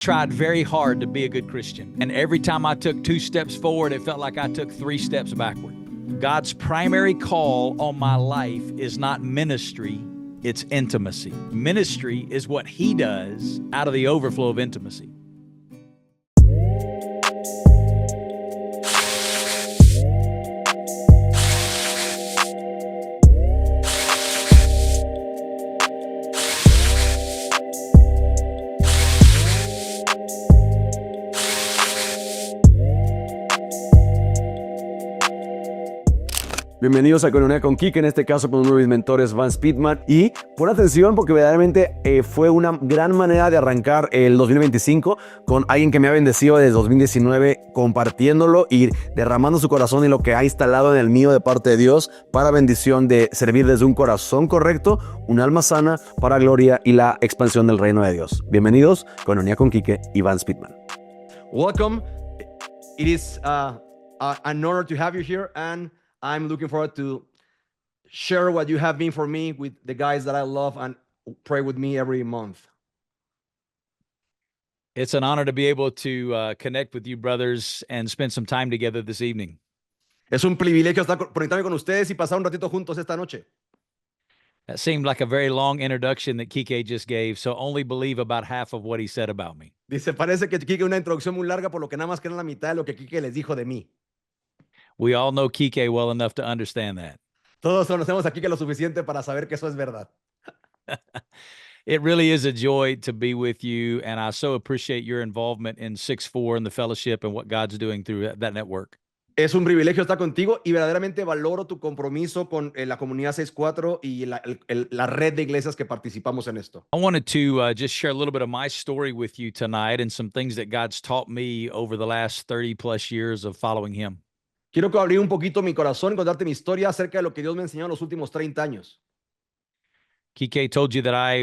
Tried very hard to be a good Christian. And every time I took 2 steps forward, it felt like I took 3 steps backward. God's primary call on my life is not ministry, it's intimacy. Ministry is what He does out of the overflow of intimacy. Bienvenidos a Comunidad con Quique, en este caso con uno de mis mentores, Vance Pitman. Y pon atención porque verdaderamente fue una gran manera de arrancar el 2025 con alguien que me ha bendecido desde 2019, compartiéndolo y derramando su corazón en lo que ha instalado en el mío de parte de Dios para bendición de servir desde un corazón correcto, un alma sana para gloria y la expansión del reino de Dios. Bienvenidos a Comunidad con Quique y Vance Pitman. Welcome. It is an honor to have you here, and I'm looking forward to share what you have been for me with the guys that I love and pray with me every month. It's an honor to be able to connect with you, brothers, and spend some time together this evening. Es un privilegio estar conectarme con ustedes y pasar un ratito juntos esta noche. That seemed like a very long introduction that Kike just gave, so only believe about half of what he said about me. Dice, parece que Kike una introducción muy larga, por lo que nada más creen la mitad de lo que Kike les dijo de mí. We all know Kike well enough to understand that. Todos conocemos a Kike lo suficiente para saber que eso es verdad. It really is a joy to be with you, and I so appreciate your involvement in 6-4 and the fellowship and what God's doing through that network. Es un privilegio estar contigo y verdaderamente valoro tu compromiso con la comunidad 6-4 y la red de iglesias que participamos en esto. I wanted to just share a little bit of my story with you tonight and some things that God's taught me over the last 30 plus years of following Him. Quiero abrir un poquito mi corazón y contarte mi historia acerca de lo que Dios me enseñó en los últimos 30 años. Kike told you that I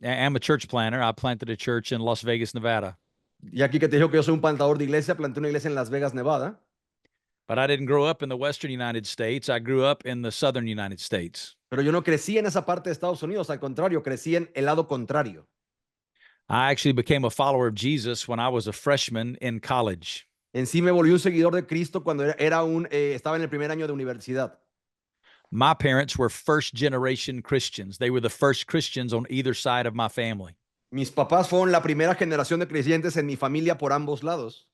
am a church planter. I planted a church in Las Vegas, Nevada. Y aquí que te dijo que yo soy un plantador de iglesia, planté una iglesia en Las Vegas, Nevada. But I didn't grow up in the western United States. I grew up in the southern United States. Pero yo no crecí en esa parte de Estados Unidos, al contrario, crecí en el lado contrario. I actually became a follower of Jesus when I was a freshman in college. En sí me volví un seguidor de Cristo cuando estaba en el primer año de universidad. My parents were first generation Christians. They were the first Christians on either side of my family. Mis papás fueron la primera generación de creyentes en mi familia por ambos lados.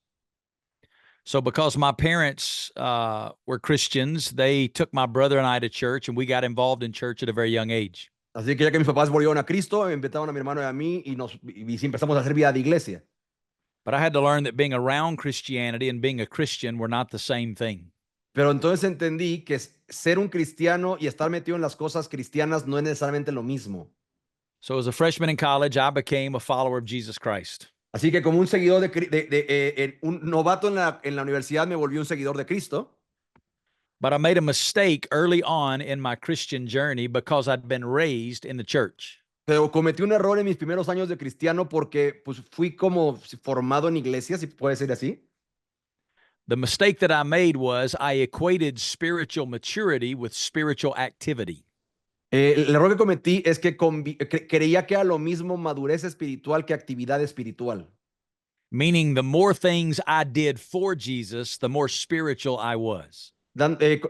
So because my parents were Christians, they took my brother and I to church, and we got involved in church at a very young age. Así que ya que mis papás volvieron a Cristo, me invitaron a mi hermano y a mí y sí empezamos a hacer vida de iglesia. But I had to learn that being around Christianity and being a Christian were not the same thing. Pero entonces entendí que ser un cristiano y estar metido en las cosas cristianas no es necesariamente lo mismo. So as a freshman in college, I became a follower of Jesus Christ. Así que como un seguidor un novato en la universidad me volví un seguidor de Cristo. But I made a mistake early on in my Christian journey because I'd been raised in the church. Pero cometí un error en mis primeros años de cristiano porque pues, fui como formado en iglesia, si puede ser así. The mistake that I made was I equated spiritual maturity with spiritual activity. El error que cometí es que creía que era lo mismo madurez espiritual que actividad espiritual. Meaning the more things I did for Jesus, the more spiritual I was. Lo que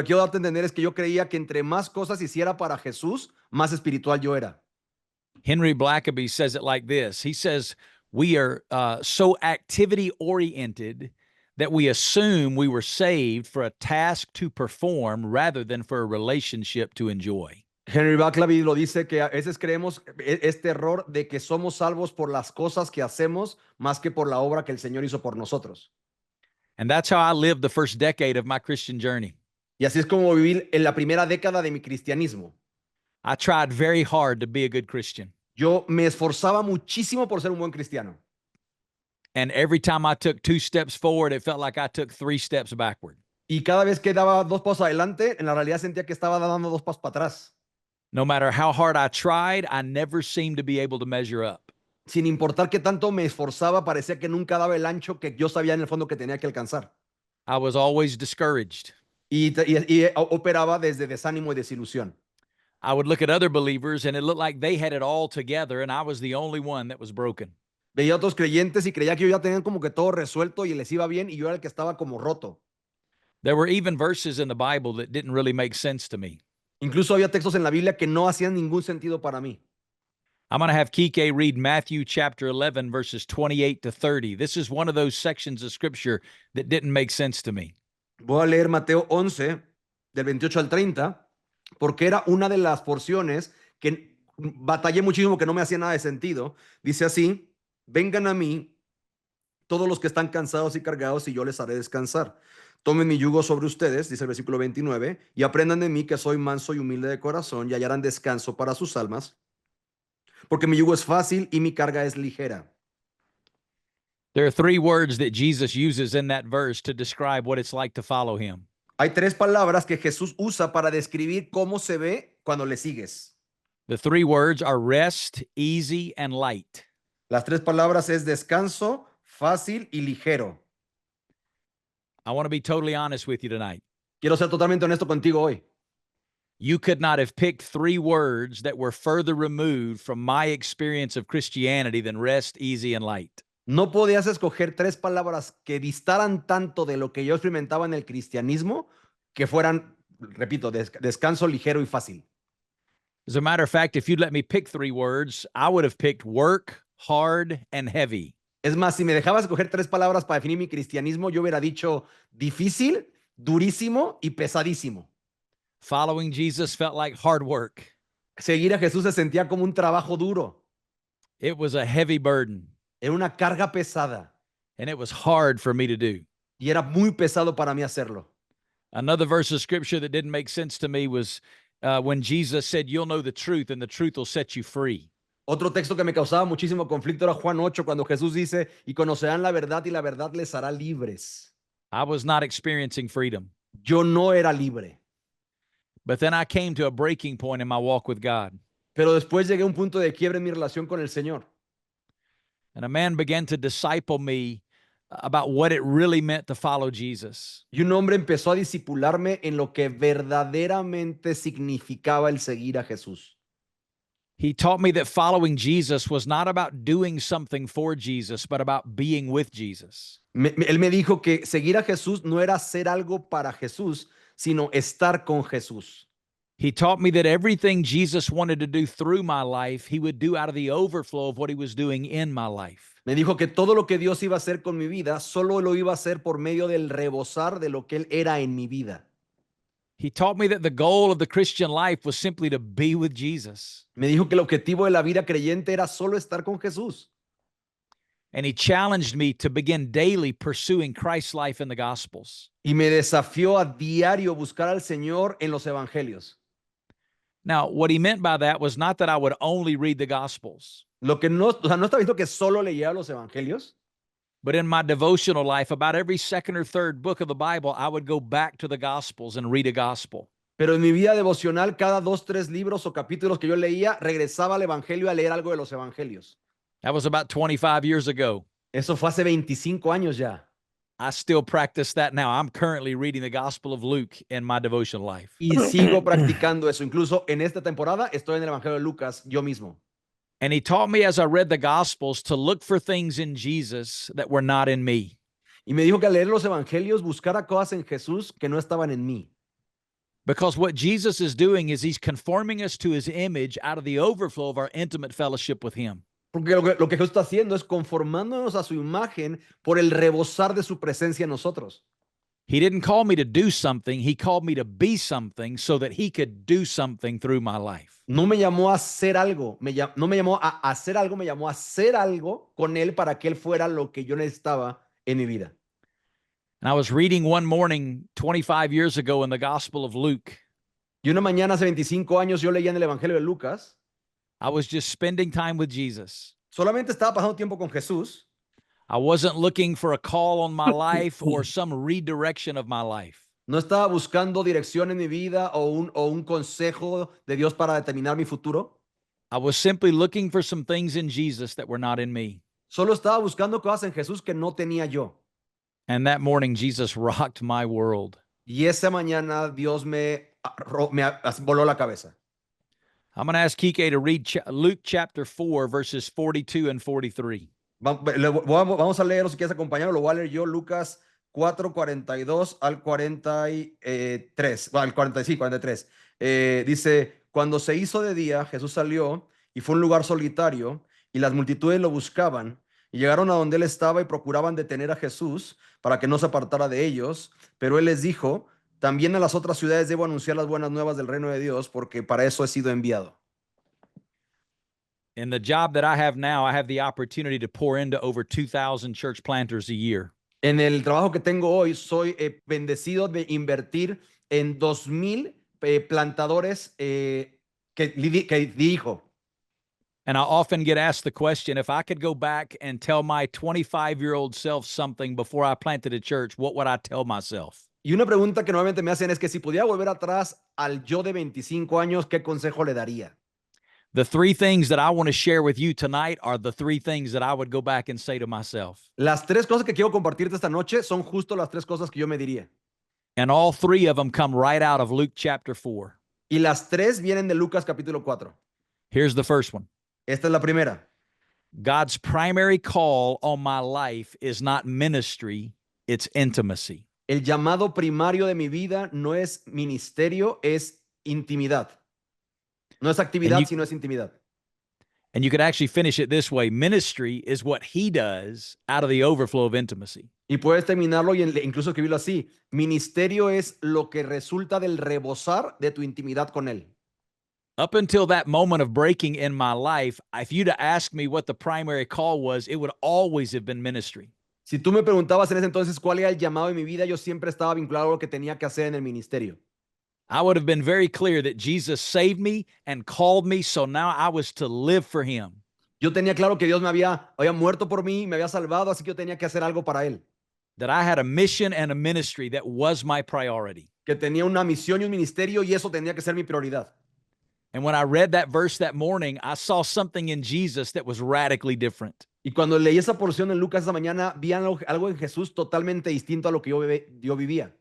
quiero darte a entender es que yo creía que entre más cosas hiciera para Jesús, más espiritual yo era. Henry Blackaby says it like this. He says, we are so activity-oriented that we assume we were saved for a task to perform rather than for a relationship to enjoy. Henry Blackaby lo dice que a veces creemos este error de que somos salvos por las cosas que hacemos más que por la obra que el Señor hizo por nosotros. And that's how I lived the first decade of my Christian journey. Y así es como viví en la primera década de mi cristianismo. I tried very hard to be a good Christian. Yo me esforzaba muchísimo por ser un buen cristiano. And every time I took 2 steps forward, it felt like I took 3 steps backward. Y cada vez que daba 2 pasos adelante, en la realidad sentía que estaba dando 2 pasos para atrás. No matter how hard I tried, I never seemed to be able to measure up. Sin importar qué tanto me esforzaba, parecía que nunca daba el ancho que yo sabía en el fondo que tenía que alcanzar. I was always discouraged. Y operaba desde desánimo y desilusión. I would look at other believers and it looked like they had it all together and I was the only one that was broken. Veía a otros creyentes y creía que ellos ya tenían como que todo resuelto y les iba bien y yo era el que estaba como roto. There were even verses in the Bible that didn't really make sense to me. Incluso había textos en la Biblia que no hacían ningún sentido para mí. I'm going to have Kike read Matthew chapter 11, verses 28 to 30. This is one of those sections of scripture that didn't make sense to me. Voy a leer Mateo 11, del 28 al 30, porque era una de las porciones que batallé muchísimo, que no me hacía nada de sentido. Dice así: vengan a mí todos los que están cansados y cargados y yo les haré descansar. Tomen mi yugo sobre ustedes, dice el versículo 29, y aprendan de mí que soy manso y humilde de corazón y hallarán descanso para sus almas, porque mi yugo es fácil y mi carga es ligera. There are three words that Jesus uses in that verse to describe what it's like to follow him. Hay tres palabras que Jesús usa para describir cómo se ve cuando le sigues. The three words are rest, easy, and light. Las tres palabras es descanso, fácil y ligero. I want to be totally honest with you tonight. Quiero ser totalmente honesto contigo hoy. You could not have picked three words that were further removed from my experience of Christianity than rest, easy, and light. No podías escoger tres palabras que distaran tanto de lo que yo experimentaba en el cristianismo que fueran, repito, descanso ligero y fácil. As a matter of fact, if you'd let me pick three words, I would have picked work, hard, and heavy. Es más, si me dejabas escoger tres palabras para definir mi cristianismo, yo hubiera dicho difícil, durísimo y pesadísimo. Following Jesus felt like hard work. Seguir a Jesús se sentía como un trabajo duro. It was a heavy burden, Era una carga pesada and it was hard for me to do. y era muy pesado para mí hacerlo. Another verse of scripture that didn't make sense to me was when Jesus said, "You'll know the truth, and the truth will set you free." Otro texto que me causaba muchísimo conflicto era Juan 8, cuando Jesús dice, y conocerán la verdad y la verdad les hará libres. I was not experiencing freedom. Yo no era libre. But then I came to a breaking point in my walk with God. Pero después llegué a un punto de quiebre en mi relación con el Señor. And a man began to disciple me about what it really meant to follow Jesus. Y un hombre empezó a discipularme en lo que verdaderamente significaba el seguir a Jesús. He taught me that following Jesus was not about doing something for Jesus, but about being with Jesus. Él me dijo que seguir a Jesús no era hacer algo para Jesús, sino estar con Jesús. He taught me that everything Jesus wanted to do through my life, he would do out of the overflow of what he was doing in my life. Me dijo que todo lo que Dios iba a hacer con mi vida, solo lo iba a hacer por medio del rebosar de lo que Él era en mi vida. He taught me that the goal of the Christian life was simply to be with Jesus. Me dijo que el objetivo de la vida creyente era solo estar con Jesús. And he challenged me to begin daily pursuing Christ's life in the Gospels. Y me desafió a diario buscar al Señor en los evangelios. Now, what he meant by that was not that I would only read the Gospels, Lo que no, o sea, no está visto que solo leía los evangelios, but in my devotional life, about every second or third book of the Bible, I would go back to the Gospels and read a Gospel. pero en mi vida devocional, cada 2, 3 libros o capítulos que yo leía, regresaba al evangelio a leer algo de los evangelios. That was about 25 years ago. Eso fue hace 25 años ya. I still practice that now. I'm currently reading the Gospel of Luke in my devotional life. Y sigo practicando eso. Incluso en esta temporada estoy en el evangelio de Lucas yo mismo. And he taught me as I read the Gospels to look for things in Jesus that were not in me. Y me dijo que al leer los evangelios buscara cosas en Jesús que no estaban en mí. Because what Jesus is doing is he's conforming us to his image out of the overflow of our intimate fellowship with him. Porque lo que Jesús está haciendo es conformándonos a su imagen por el rebosar de su presencia en nosotros. He didn't call me to do something. He called me to be something so that he could do something through my life. No me llamó a hacer algo, no me llamó a hacer algo, me llamó a hacer algo con él para que él fuera lo que yo necesitaba en mi vida. And I was reading one morning 25 years ago in the Gospel of Luke. Y una mañana hace 25 años yo leía en el Evangelio de Lucas. I was just spending time with Jesus. Solamente estaba pasando tiempo con Jesús. I wasn't looking for a call on my life or some redirection of my life. No estaba buscando dirección en mi vida o un consejo de Dios para determinar mi futuro. I was simply looking for some things in Jesus that were not in me. Solo estaba buscando cosas en Jesús que no tenía yo. And that morning, Jesus rocked my world. Y esa mañana Dios me voló la cabeza. I'm going to ask Kike to read Luke chapter 4, verses 42 and 43. Vamos a leerlo si quieres acompañarlo. Lo voy a leer yo, Lucas 4:42 al 43. Bueno, al 40, sí, 43. Dice, cuando se hizo de día, Jesús salió y fue a un lugar solitario y las multitudes lo buscaban y llegaron a donde él estaba y procuraban detener a Jesús para que no se apartara de ellos. Pero él les dijo, también a las otras ciudades debo anunciar las buenas nuevas del reino de Dios porque para eso he sido enviado. In the job that I have now, I have the opportunity to pour into over 2,000 church planters a year. En el trabajo que tengo hoy, soy bendecido de invertir en 2,000 plantadores que dirijo. And I often get asked the question, if I could go back and tell my 25-year-old self something before I planted a church, what would I tell myself? Y una pregunta que normalmente me hacen es que si pudiera volver atrás al yo de 25 años, ¿qué consejo le daría? The three things that I want to share with you tonight are the three things that I would go back and say to myself. Las tres cosas que quiero compartirte esta noche son justo las tres cosas que yo me diría. And all three of them come right out of Luke chapter 4. Y las tres vienen de Lucas capítulo 4. Here's the first one. Esta es la primera. God's primary call on my life is not ministry, it's intimacy. El llamado primario de mi vida no es ministerio, es intimidad. No es actividad, sino es intimidad. And you could actually finish it this way. Ministry is what he does out of the overflow of intimacy. Y puedes terminarlo y incluso escribirlo así. Ministerio es lo que resulta del rebosar de tu intimidad con él. Up until that moment of breaking in my life, if you'd asked me what the primary call was, it would always have been ministry. Si tú me preguntabas en ese entonces cuál era el llamado de mi vida, yo siempre estaba vinculado a lo que tenía que hacer en el ministerio. I would have been very clear that Jesus saved me and called me, so now I was to live for him. Yo tenía claro que Dios me había muerto por mí, me había salvado, así que yo tenía que hacer algo para él. That I had a mission and a ministry that was my priority. Que tenía una misión y un ministerio y eso tenía que ser mi prioridad. And when I read that verse that morning, I saw something in Jesus that was radically different. Y cuando leí esa porción en Lucas esa mañana, vi algo en Jesús totalmente distinto a lo que yo vivía.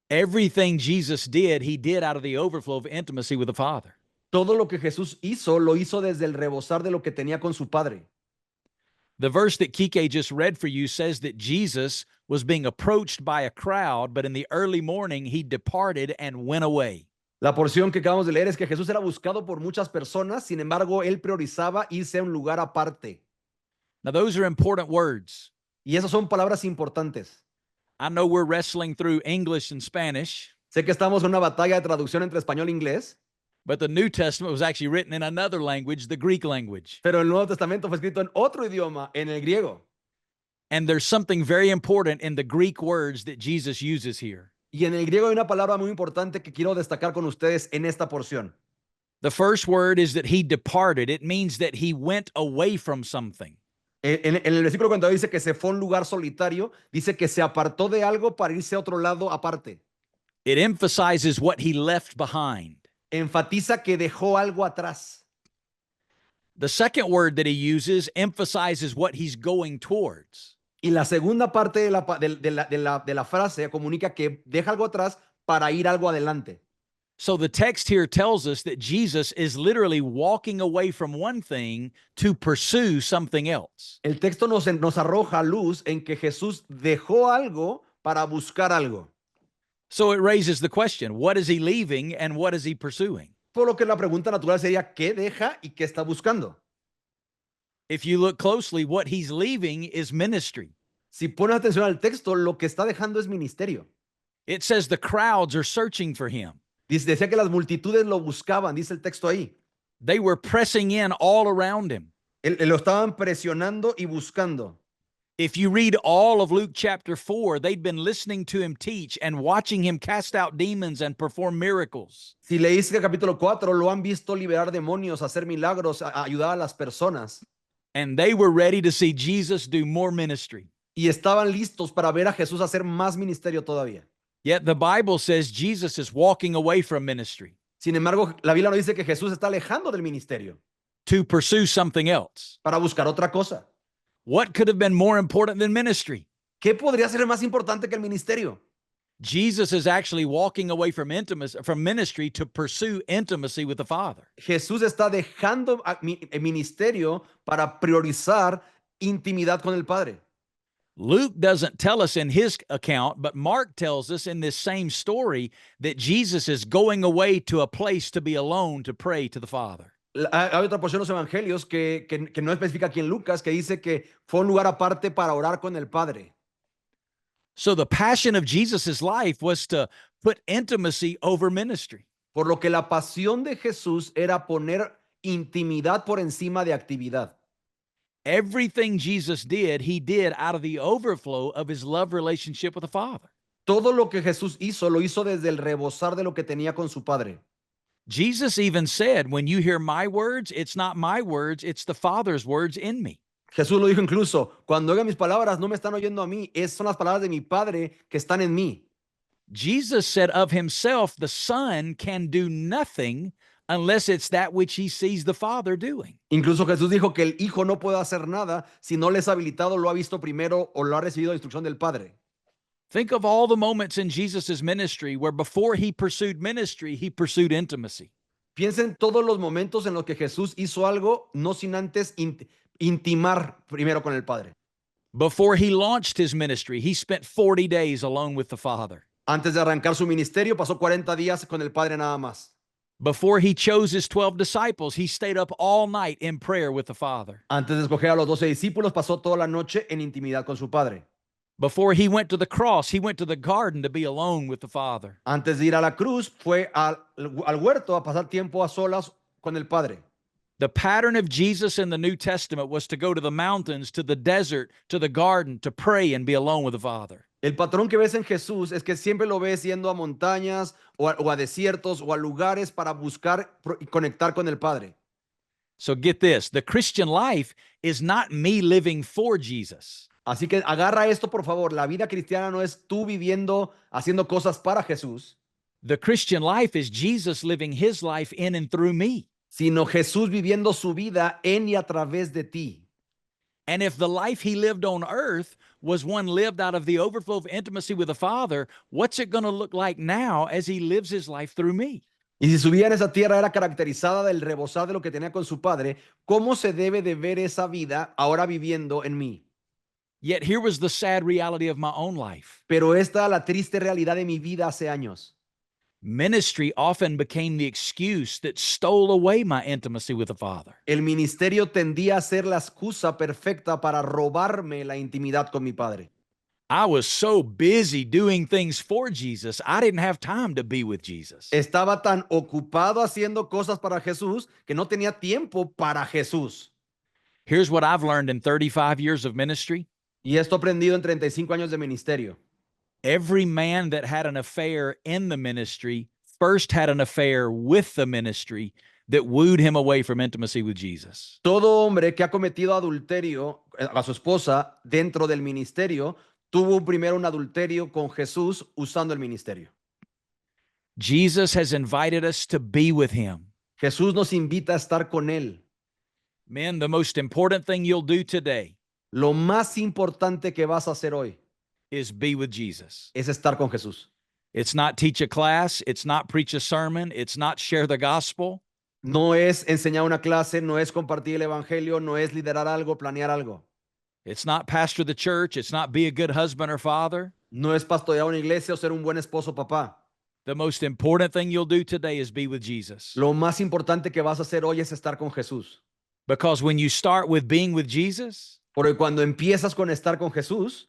Everything Jesus did, he did out of the overflow of intimacy with the Father. Todo lo que Jesús hizo, lo hizo desde el rebosar de lo que tenía con su Padre. The verse that Kike just read for you says that Jesus was being approached by a crowd, but in the early morning he departed and went away. La porción que acabamos de leer es que Jesús era buscado por muchas personas, sin embargo, él priorizaba irse a un lugar aparte. Now, those are important words. Y esas son palabras importantes. I know we're wrestling through English and Spanish, Sé que estamos en una batalla de traducción entre español e inglés, but the New Testament was actually written in another language, the Greek language. pero el Nuevo Testamento fue escrito en otro idioma, en el griego. And there's something very important in the Greek words that Jesus uses here. Y en el griego hay una palabra muy importante que quiero destacar con ustedes en esta porción. The first word is that he departed. It means that he went away from something. En el versículo cuando dice que se fue a un lugar solitario, dice que se apartó de algo para irse a otro lado aparte. It emphasizes what he left behind. Enfatiza que dejó algo atrás. The second word that he uses emphasizes what he's going towards. Y la segunda parte de la frase comunica que deja algo atrás para ir algo adelante. So the text here tells us that Jesus is literally walking away from one thing to pursue something else. El texto nos arroja luz en que Jesús dejó algo para buscar algo. So it raises the question, what is he leaving and what is he pursuing? Por lo que la pregunta natural sería, ¿qué deja y qué está buscando? If you look closely, what he's leaving is ministry. Si pones atención al texto, lo que está dejando es ministerio. It says the crowds are searching for him. Decía que las multitudes lo buscaban, dice el texto ahí. They were pressing in all around him. Lo estaban presionando y buscando. If you read all of Luke chapter 4, they'd been listening to him teach and watching him cast out demons and perform miracles. Si leíste el capítulo 4, lo han visto liberar demonios, hacer milagros, ayudar a las personas. And they were ready to see Jesus do more ministry. Y estaban listos para ver a Jesús hacer más ministerio todavía. Yet the Bible says Jesus is walking away from ministry Sin embargo, la Biblia nos dice que Jesús está alejando del ministerio to pursue something else. para buscar otra cosa. What could have been more important than ministry? ¿Qué podría ser más importante que el ministerio? Jesus is actually walking away from ministry to pursue intimacy with the Father. Jesús está dejando el ministerio para priorizar intimidad con el Padre. Luke doesn't tell us in his account, but Mark tells us in this same story that Jesus is going away to a place to be alone to pray to the Father. Hay otra porción de los evangelios que no especifica aquí en Lucas, que dice que fue un lugar aparte para orar con el Padre. So the passion of Jesus' life was to put intimacy over ministry. Por lo que la pasión de Jesús era poner intimidad por encima de actividad. Everything Jesus did, he did out of the overflow of his love relationship with the Father. Todo lo que Jesús hizo, lo hizo desde el rebosar de lo que tenía con su Padre. Jesus even said, when you hear my words, it's not my words, it's the Father's words in me. Jesús lo dijo incluso, cuando oigan mis palabras, no me están oyendo a mí, son las palabras de mi Padre que están en mí. Jesus said of himself, the Son can do nothing unless it's that which he sees the Father doing. Incluso Jesús dijo que el Hijo no puede hacer nada si no le es habilitado, lo ha visto primero o lo ha recibido de instrucción del Padre. Think of all the moments in Jesus' ministry where before he pursued ministry, he pursued intimacy. Piensa en todos los momentos en los que Jesús hizo algo, no sin antes intimar primero con el Padre. Before he launched his ministry, he spent 40 days alone with the Father. Antes de arrancar su ministerio, pasó 40 días con el Padre nada más. Before he chose his 12 disciples, he stayed up all night in prayer with the Father. Antes de escoger a los 12 discípulos, pasó toda la noche en intimidad con su Padre. Before he went to the cross, he went to the garden to be alone with the Father. Antes de ir a la cruz, fue al huerto a pasar tiempo a solas con el Padre. The pattern of Jesus in the New Testament was to go to the mountains, to the desert, to the garden, to pray and be alone with the Father. El patrón que ves en Jesús es que siempre lo ves yendo a montañas o a desiertos o a lugares para buscar y conectar con el Padre. So get this, the Christian life is not me living for Jesus. Así que agarra esto, por favor. La vida cristiana no es tú viviendo, haciendo cosas para Jesús, The Christian life is Jesus living his life in and through me. sino Jesús viviendo su vida en y a través de ti. And if the life he lived on earth was one lived out of the overflow of intimacy with the Father, what's it going to look like now as he lives his life through me? Y si su vida en esa tierra era caracterizada del rebosar de lo que tenía con su Padre, ¿cómo se debe de ver esa vida ahora viviendo en mí? Yet here was the sad reality of my own life. Pero esta es la triste realidad de mi vida hace años. Ministry often became the excuse that stole away my intimacy with the Father. El ministerio tendía a ser la excusa perfecta para robarme la intimidad con mi Padre. I was so busy doing things for Jesus, I didn't have time to be with Jesus. Estaba tan ocupado haciendo cosas para Jesús que no tenía tiempo para Jesús. Here's what I've learned in 35 years of ministry. Y esto aprendido en 35 años de ministerio. Every man that had an affair in the ministry first had an affair with the ministry that wooed him away from intimacy with Jesus. Todo hombre que ha cometido adulterio a su esposa dentro del ministerio tuvo primero un adulterio con Jesús usando el ministerio. Jesus has invited us to be with him. Jesús nos invita a estar con él. Men, the most important thing you'll do today Lo más importante que vas a hacer hoy is be with Jesus. es estar con Jesús. It's not teach a class, it's not preach a sermon, it's not share the gospel. No es enseñar una clase, no es compartir el evangelio, no es liderar algo, planear algo. It's not pastor the church, it's not be a good husband or father. No es pastorear una iglesia o ser un buen esposo, papá. The most important thing you'll do today is be with Jesus. Lo más importante que vas a hacer hoy es estar con Jesús. Because when you start with being with Jesus, Porque cuando empiezas con estar con Jesús,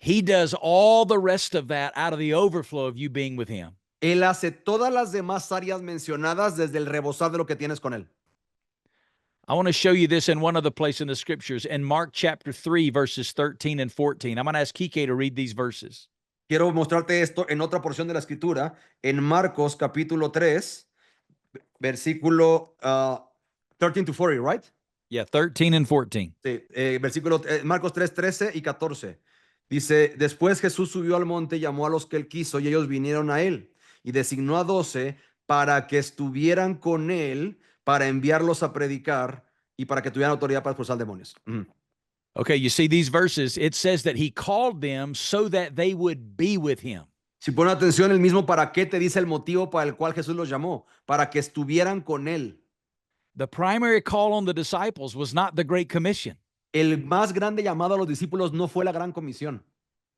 he does all the rest of that out of the overflow of you being with him. Él hace todas las demás áreas mencionadas desde el rebosar de lo que tienes con Él. I want to show you this in one other place in the scriptures, in Mark chapter 3, verses 13 and 14. I'm going to ask Kike to read these verses. Quiero mostrarte esto en otra porción de la Escritura, en Marcos capítulo 3, versículo 13 to 40, right? Yeah, 13 and 14. Sí, Marcos 3, 13 y 14. Dice, después Jesús subió al monte, llamó a los que él quiso y ellos vinieron a él y designó a 12 para que estuvieran con él, para enviarlos a predicar y para que tuvieran autoridad para expulsar demonios. Okay, you see these verses, it says that he called them so that they would be with him. Si ponen atención, el mismo para qué te dice el motivo para el cual Jesús los llamó, para que estuvieran con él. The primary call on the disciples was not the Great Commission. El más grande llamado a los discípulos no fue la gran comisión.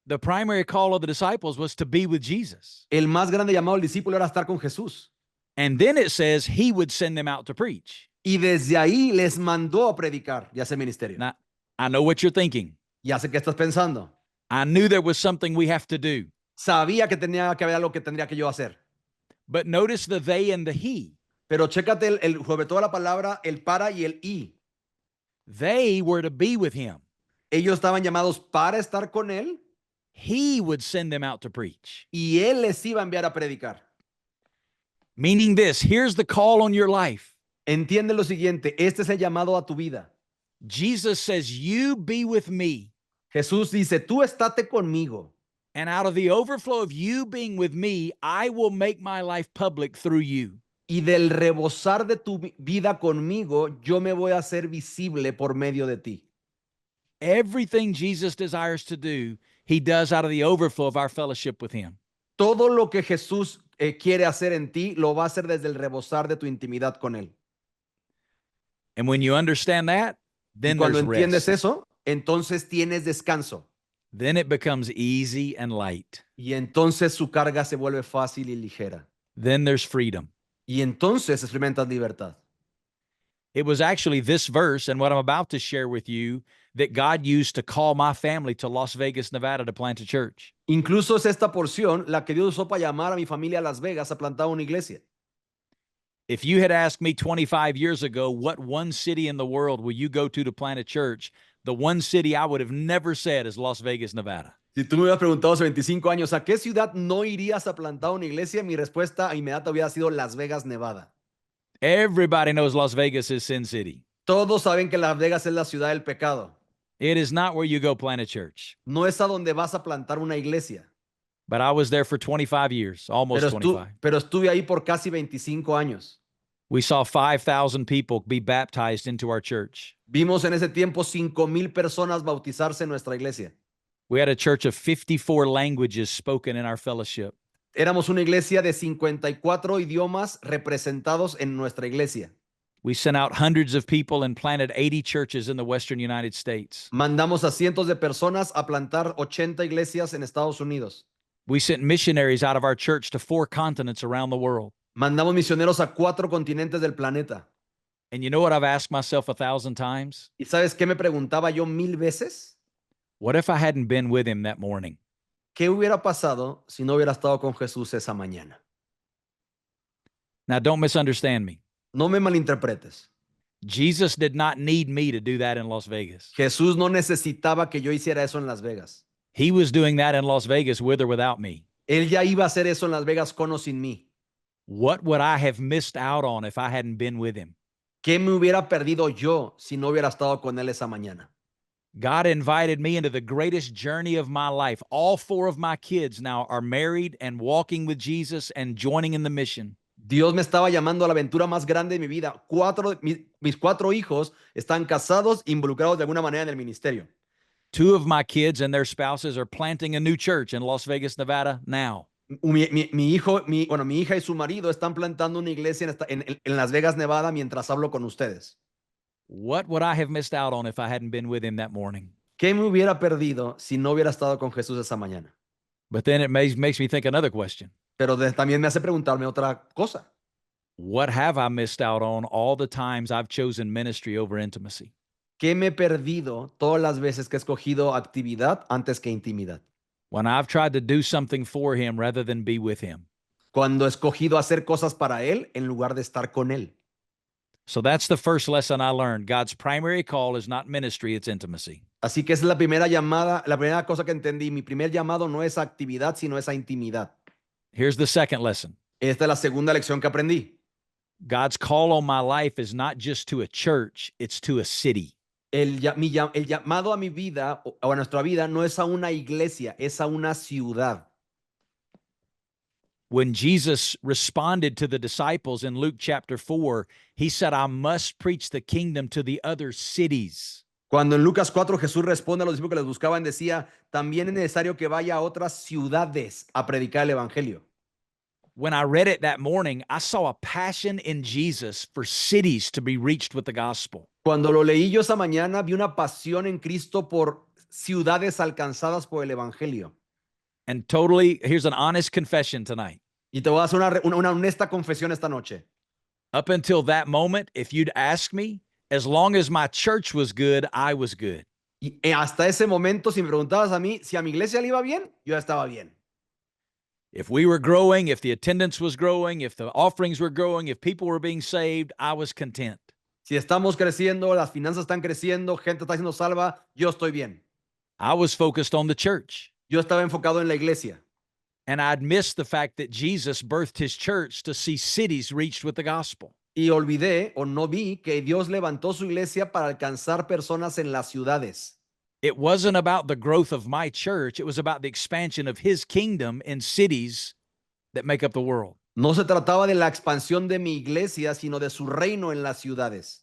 The primary call of the disciples was to be with Jesus. El más grande llamado al discípulo era estar con Jesús. And then it says he would send them out to preach. Y desde ahí les mandó a predicar y hacer ministerio. Now, I know what you're thinking. Ya sé qué estás pensando. I knew there was something we have to do. Sabía que tenía que haber algo que tendría que yo hacer. But notice the they and the he. Pero chécate sobre toda la palabra, el para y el y. They were to be with him. Ellos estaban llamados para estar con él He would send them out to preach. y él les iba a enviar a predicar. Meaning this, here's the call on your life. Entiende lo siguiente, este es el llamado a tu vida. Jesus says, you be with me. Jesús dice, tú estate conmigo. And out of the overflow of you being with me, I will make my life public through you. Y del rebosar de tu vida conmigo, yo me voy a hacer visible por medio de ti. Everything Jesus desires to do, he does out of the overflow of our fellowship with him. Todo lo que Jesús quiere hacer en ti, lo va a hacer desde el rebosar de tu intimidad con él. And when you understand that, then Y cuando there's entiendes rest. eso, entonces tienes descanso. Then it becomes easy and light. Y entonces su carga se vuelve fácil y ligera. Then there's freedom. Y entonces experimentas libertad. It was actually this verse and what I'm about to share with you that God used to call my family to Las Vegas, Nevada to plant a church. Incluso es esta porción la que Dios usó para llamar a mi familia a Las Vegas a plantar una iglesia. If you had asked me 25 years ago, what one city in the world will you go to plant a church? The one city I would have never said is Las Vegas, Nevada. Si tú me hubieras preguntado hace 25 años, ¿a qué ciudad no irías a plantar una iglesia? Mi respuesta inmediata hubiera sido Las Vegas, Nevada. Everybody knows Las Vegas is Sin City. Todos saben que Las Vegas es la ciudad del pecado. It is not where you go plant a church. No es a donde vas a plantar una iglesia. But I was there for 25 years, almost 25. Pero estuve ahí por casi 25 años. We saw 5,000 people be baptized into our church. Vimos en ese tiempo 5,000 personas bautizarse en nuestra iglesia. We had a church of 54 languages spoken in our fellowship. Éramos una iglesia de 54 idiomas representados en nuestra iglesia. We sent out hundreds of people and planted 80 churches in the Western United States. Mandamos a cientos de personas a plantar 80 iglesias en Estados Unidos. We sent missionaries out of our church to 4 continents around the world. Mandamos misioneros a 4 continentes del planeta. And you know what I've asked myself 1,000 times? ¿Y sabes qué me preguntaba yo 1000 veces? What if I hadn't been with him that morning? ¿Qué hubiera pasado si no hubiera estado con Jesús esa mañana? Now, don't misunderstand me. No me malinterpretes. Jesus did not need me to do that in Las Vegas. Jesús no necesitaba que yo hiciera eso en Las Vegas. He was doing that in Las Vegas with or without me. Él ya iba a hacer eso en Las Vegas con o sin mí. What would I have missed out on if I hadn't been with him? ¿Qué me hubiera perdido yo si no hubiera estado con él esa mañana? God invited me into the greatest journey of my life. All 4 of my kids now are married and walking with Jesus and joining in the mission. Dios me estaba llamando a la aventura más grande de mi vida. Mis 4 hijos están casados, involucrados de alguna manera en el ministerio. 2 of my kids and their spouses are planting a new church in Las Vegas, Nevada now. Mi hija y su marido están plantando una iglesia en Las Vegas, Nevada, mientras hablo con ustedes. What would I have missed out on if I hadn't been with him that morning? ¿Qué me hubiera perdido si no hubiera estado con Jesús esa mañana? But then it makes me think another question. Pero también me hace preguntarme otra cosa. What have I missed out on all the times I've chosen ministry over intimacy? ¿Qué me he perdido todas las veces que he escogido actividad antes que intimidad? When I've tried to do something for him rather than be with him. Cuando he escogido hacer cosas para él en lugar de estar con él. So that's the first lesson I learned. God's primary call is not ministry, it's intimacy. Así que esa es la primera llamada, la primera cosa que entendí. Mi primer llamado no es a actividad, sino es a intimidad. Here's the second lesson. Esta es la segunda lección que aprendí. God's call on my life is not just to a church, it's to a city. El llamado a mi vida o a nuestra vida no es a una iglesia, es a una ciudad. When Jesus responded to the disciples in Luke chapter 4, he said, I must preach the kingdom to the other cities. Cuando en Lucas 4 Jesús responde a los discípulos que les buscaban, decía, también es necesario que vaya a otras ciudades a predicar el evangelio. When I read it that morning, I saw a passion in Jesus for cities to be reached with the gospel. Cuando lo leí yo esa mañana, vi una pasión en Cristo por ciudades alcanzadas por el Evangelio. And totally, here's an honest confession tonight. Y te voy a hacer una honesta confesión esta noche. Up until that moment, if you'd asked me, as long as my church was good, I was good. Y hasta ese momento, si me preguntabas a mí si a mi iglesia le iba bien, yo ya estaba bien. If we were growing, if the attendance was growing, if the offerings were growing, if people were being saved, I was content. Si estamos creciendo, las finanzas están creciendo, gente está siendo salva, yo estoy bien. I was focused on the church. Yo estaba enfocado en la iglesia. And I'd missed the fact that Jesus birthed his church to see cities reached with the gospel. Y olvidé o no vi que Dios levantó su iglesia para alcanzar personas en las ciudades. It wasn't about the growth of my church, it was about the expansion of his kingdom in cities that make up the world. No se trataba de la expansión de mi iglesia, sino de su reino en las ciudades.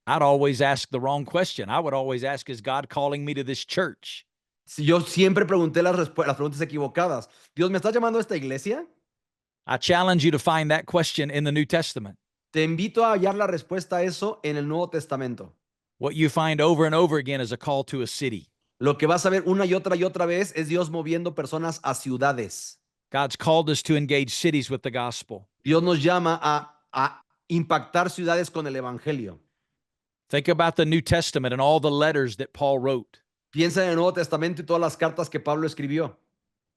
I'd always ask the wrong question. I would always ask, is God calling me to this church? Si yo siempre pregunté las preguntas equivocadas. Dios, ¿me estás llamando a esta iglesia? I challenge you to find that question in the New Testament. Te invito a hallar la respuesta a eso en el Nuevo Testamento. What you find over and over again is a call to a city. Lo que vas a ver una y otra vez es Dios moviendo personas a ciudades. God's called us to engage cities with the gospel. Dios nos llama a impactar ciudades con el Evangelio. Think about the New Testament and all the letters that Paul wrote. Piensa en el Nuevo Testamento y todas las cartas que Pablo escribió.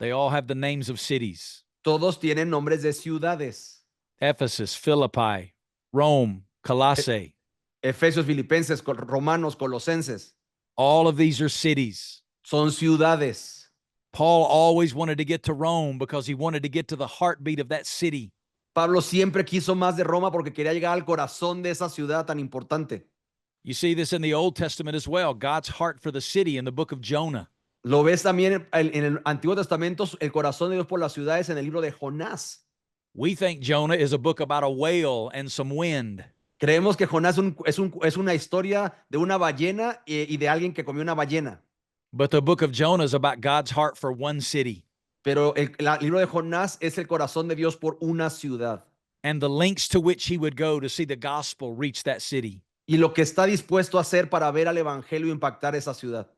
They all have the names of cities. Todos tienen nombres de ciudades. Ephesus, Philippi, Rome, Colossae. Efesios, Filipenses, Romanos, Colosenses. All of these are cities. Son ciudades. Paul always wanted to get to Rome because he wanted to get to the heartbeat of that city. Pablo siempre quiso más de Roma porque quería llegar al corazón de esa ciudad tan importante. You see this in the Old Testament as well. God's heart for the city in the book of Jonah. Lo ves también en el Antiguo Testamento, el corazón de Dios por las ciudades en el libro de Jonás. We think Jonah is a book about a whale and some wind. Creemos que Jonás es una historia de una ballena y de alguien que comió una ballena. But the book of Jonah is about God's heart for one city Pero el libro de Jonás es el corazón de Dios por una ciudad. and the lengths to which he would go to see the gospel reach that city. Y lo que está dispuesto a hacer para ver al evangelio impactar esa ciudad.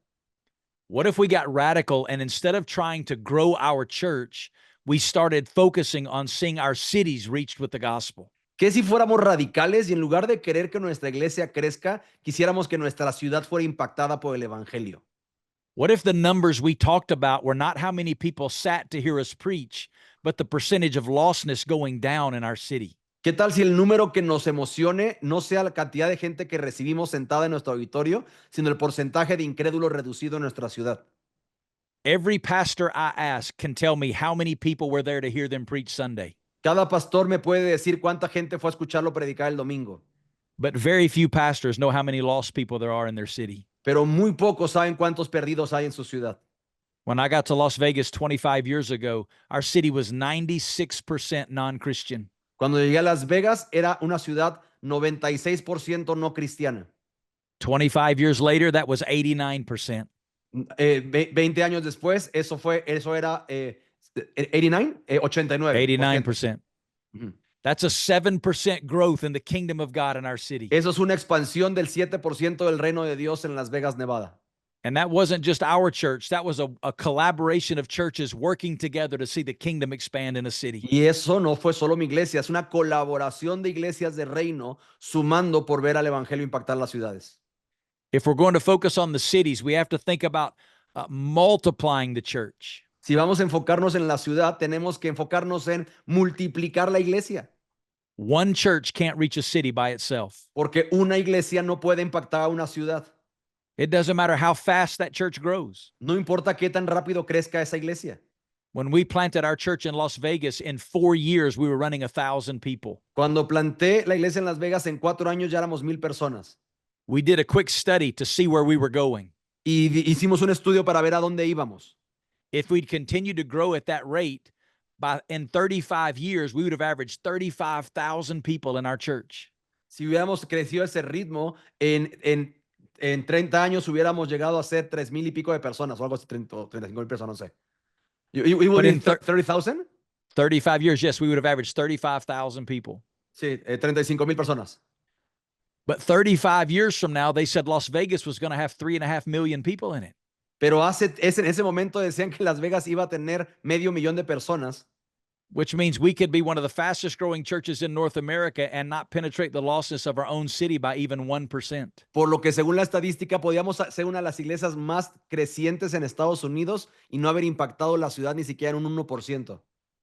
What if we got radical and instead of trying to grow our church, we started focusing on seeing our cities reached with the gospel? ¿Qué si fuéramos radicales y en lugar de querer que nuestra iglesia crezca, quisiéramos que nuestra ciudad fuera impactada por el evangelio? What if the numbers we talked about were not how many people sat to hear us preach, but the percentage of lostness going down in our city? ¿Qué tal si el número que nos emocione no sea la cantidad de gente que recibimos sentada en nuestro auditorio, sino el porcentaje de incrédulos reducido en nuestra ciudad? Every pastor I ask can tell me how many people were there to hear them preach Sunday, Cada pastor me puede decir cuánta gente fue a escucharlo predicar el domingo, but very few pastors know how many lost people there are in their city. pero muy pocos saben cuántos perdidos hay en su ciudad. When I got to Las Vegas 25 years ago, our city was 96% non-Christian. Cuando llegué a Las Vegas era una ciudad 96% no cristiana. 25 years later, that was 89%. 20 años después, eso era 89, 89. 89%. Ujú. That's a 7% growth in the kingdom of God in our city. Eso es una expansión del 7% del reino de Dios en Las Vegas, Nevada. And that wasn't just our church. That was a collaboration of churches working together to see the kingdom expand in a city. Y eso no fue solo mi iglesia, es una colaboración de iglesias de reino sumando por ver al evangelio impactar las ciudades. If we're going to focus on the cities, we have to think about multiplying the church. Si vamos a enfocarnos en la ciudad, tenemos que enfocarnos en multiplicar la iglesia, One church can't reach a city by itself. porque una iglesia no puede impactar a una ciudad. It doesn't matter how fast that church grows. No importa qué tan rápido crezca esa iglesia. When we planted our church in Las Vegas, in 4 years, we were running 1,000 people. Cuando planté la iglesia en Las Vegas, en 4 años ya éramos 1,000 personas. We did a quick study to see where we were going. Y hicimos un estudio para ver a dónde íbamos. If we'd continued to grow at that rate, in 35 years, we would have averaged 35,000 people in our church. Si hubiéramos crecido ese ritmo, en 30 años hubiéramos llegado a ser 3,000 y pico de personas, o algo así, 35,000 personas, no sé. It would But be in 30,000? 35 years, yes, we would have averaged 35,000 people. Sí, 35,000 personas. But 35 years from now, they said Las Vegas was going to have 3.5 million people in it. Pero en ese momento decían que Las Vegas iba a tener 500,000 de personas, Which means we could be one of the fastest growing churches in North America and not penetrate the lostness of our own city by even 1%. por lo que según la estadística podíamos ser una de las iglesias más crecientes en Estados Unidos y no haber impactado la ciudad ni siquiera en un 1%.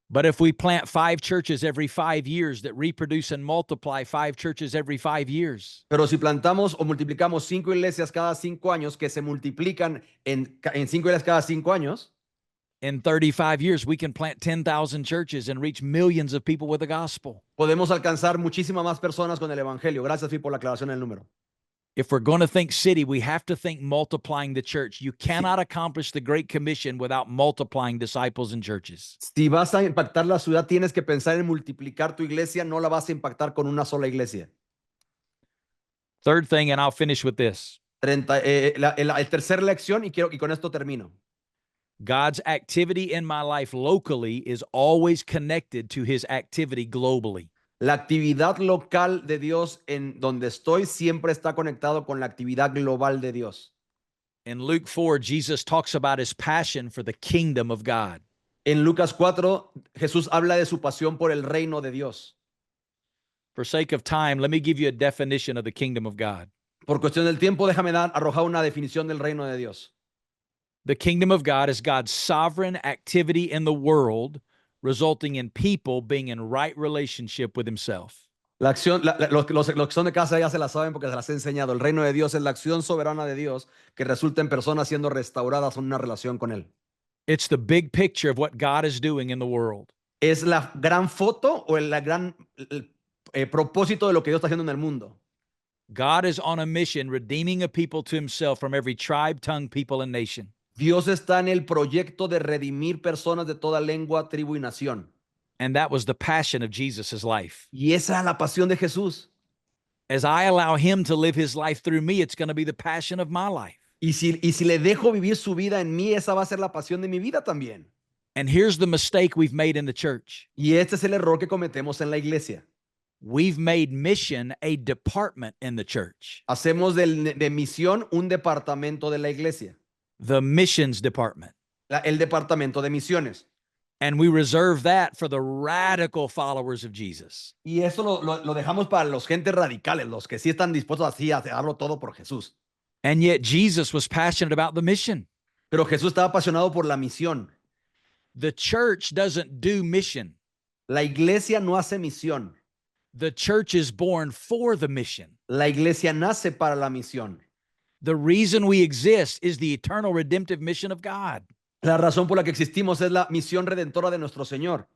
But if we plant 5 churches every 5 years that reproduce and multiply 5 churches every 5 years, Pero si plantamos o multiplicamos 5 iglesias cada 5 años, que se multiplican en 5 iglesias cada 5 años, in 35 years, we can plant 10,000 churches and reach millions of people with the gospel. podemos alcanzar muchísimas más personas con el evangelio. Gracias, Phil, por la aclaración del número. If we're going to think city, we have to think multiplying the church. You cannot accomplish the Great Commission without multiplying disciples and churches. Si vas a impactar la ciudad, tienes que pensar en multiplicar tu iglesia, no la vas a impactar con una sola iglesia. Third thing, and I'll finish with this. El tercer lección, y con esto termino. God's activity in my life locally is always connected to his activity globally. La actividad local de Dios en donde estoy siempre está conectado con la actividad global de Dios. In Luke 4, Jesus talks about his passion for the kingdom of God. En Lucas 4, Jesús habla de su pasión por el reino de Dios. For sake of time, let me give you a definition of the kingdom of God. Por cuestión del tiempo, déjame arrojar una definición del reino de Dios. The kingdom of God is God's sovereign activity in the world, resulting in people being in right relationship with himself. La acción, los que son de casa ya se la saben porque se las he enseñado. El reino de Dios es la acción soberana de Dios que resulta en personas siendo restauradas en una relación con Él. It's the big picture of what God is doing in the world. Es la gran foto o el gran propósito de lo que Dios está haciendo en el mundo. God is on a mission redeeming a people to himself from every tribe, tongue, people, and nation. Dios está en el proyecto de redimir personas de toda lengua, tribu y nación. And that was the passion of Jesus' life. Y esa es la pasión de Jesús. As I allow him to live his life through me, it's going to be the passion of my life. Y si le dejo vivir su vida en mí, esa va a ser la pasión de mi vida también. And here's the mistake we've made in the church. Y este es el error que cometemos en la iglesia. We've made mission a department in the church. Hacemos de misión un departamento de la iglesia. The missions department. El departamento de misiones. And we reserve that for the radical followers of Jesus. Y eso lo dejamos para los gentes radicales, los que sí están dispuestos así a darlo todo por Jesús. And yet Jesus was passionate about the mission. Pero Jesús estaba apasionado por la misión. The church doesn't do mission. La iglesia no hace misión. The church is born for the mission. La iglesia nace para la misión. The reason we exist is the eternal redemptive mission of God. La razón por la que existimos es la misión redentora de nuestro Señor.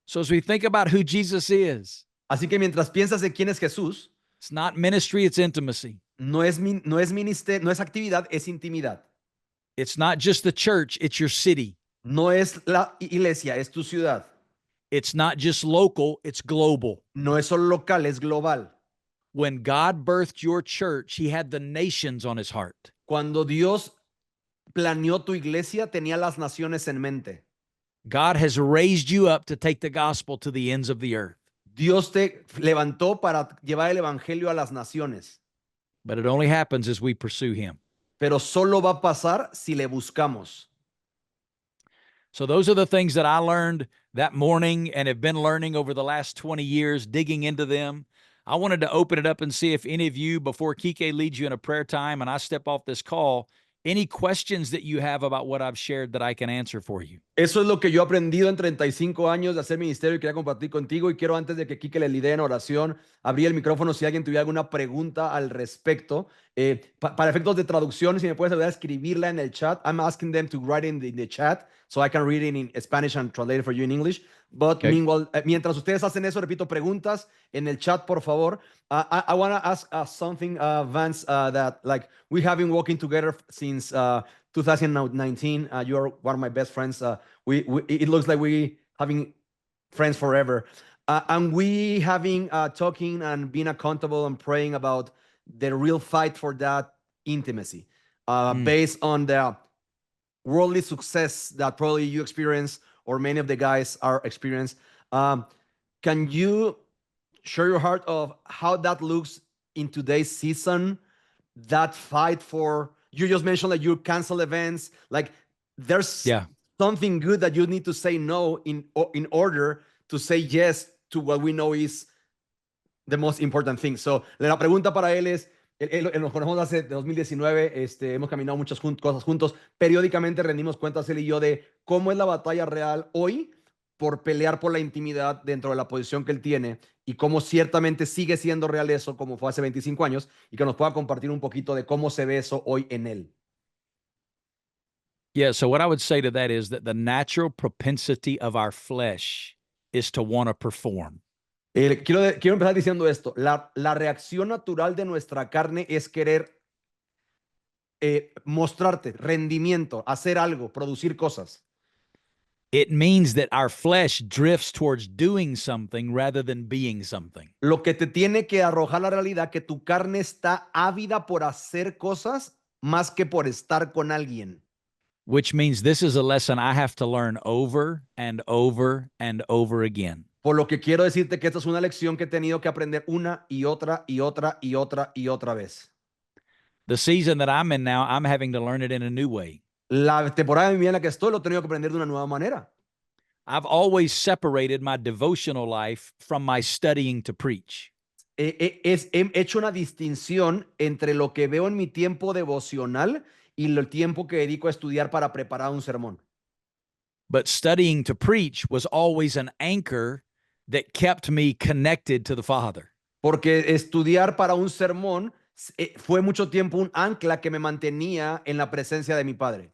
So as we think about who Jesus is, Así que mientras piensas en quién es Jesús, it's not ministry, it's intimacy. no es ministerio, no es actividad, es intimidad. It's not just the church, it's your city. No es la iglesia, es tu ciudad. It's not just local, it's global. No es solo local, es global. When God birthed your church, he had the nations on his heart. Cuando Dios planeó tu iglesia, tenía las naciones en mente. God has raised you up to take the gospel to the ends of the earth. Dios te levantó para llevar el evangelio a las naciones, But it only happens as we pursue him. pero solo va a pasar si le buscamos. So those are the things that I learned that morning and have been learning over the last 20 years, digging into them. I wanted to open it up and see if any of you, before Kike leads you in a prayer time and I step off this call, any questions that you have about what I've shared that I can answer for you. Eso es lo que yo he aprendido en 35 años de hacer ministerio y quería compartir contigo. Y quiero, antes de que Kike le lidee en oración, abrir el micrófono si alguien tuviera alguna pregunta al respecto. Para efectos de traducción, si me puedes ayudar a escribirla en el chat. I'm asking them to write in the chat so I can read it in Spanish and translate it for you in English. But Okay. meanwhile, mientras ustedes hacen eso, repito, preguntas en el chat, por favor. I want to ask something, Vance, that like we have been working together since 2019. You are one of my best friends. It looks like we having friends forever. And we having talking and being accountable and praying about the real fight for that intimacy based on the worldly success that probably you experience or many of the guys are experienced. Can you share your heart of how that looks in today's season that fight for, you just mentioned that you cancel events, like there's Yeah. something good that you need to say no in order to say yes to what we know is the most important thing. So la pregunta para él es, nos conocemos hace 2019, hemos caminado muchas cosas juntos, periódicamente rendimos cuentas él y yo de cómo es la batalla real hoy por pelear por la intimidad dentro de la posición que él tiene y cómo ciertamente sigue siendo real eso como fue hace 25 años y que nos pueda compartir un poquito de cómo se ve eso hoy en él. Yeah, so what I would say to that is that the natural propensity of our flesh is to want to perform. Quiero empezar diciendo esto. La reacción natural de nuestra carne es querer mostrarte, rendimiento, hacer algo, producir cosas. It means that our flesh drifts towards doing something rather than being something. Lo que te tiene que arrojar la realidad que tu carne está ávida por hacer cosas más que por estar con alguien. Which means this is a lesson I have to learn over and over and over again. Por lo que quiero decirte que esta es una lección que he tenido que aprender una y otra y otra y otra y otra vez. The season that I'm in now, I'm having to learn it in a new way. La temporada de mi vida en la que estoy lo he tenido que aprender de una nueva manera. I've always separated my devotional life from my studying to preach. He hecho una distinción entre lo que veo en mi tiempo devocional y el tiempo que dedico a estudiar para preparar un sermón. But studying to preach was always an anchor that kept me connected to the Father. Porque estudiar para un sermón fue mucho tiempo un ancla que me mantenía en la presencia de mi Padre.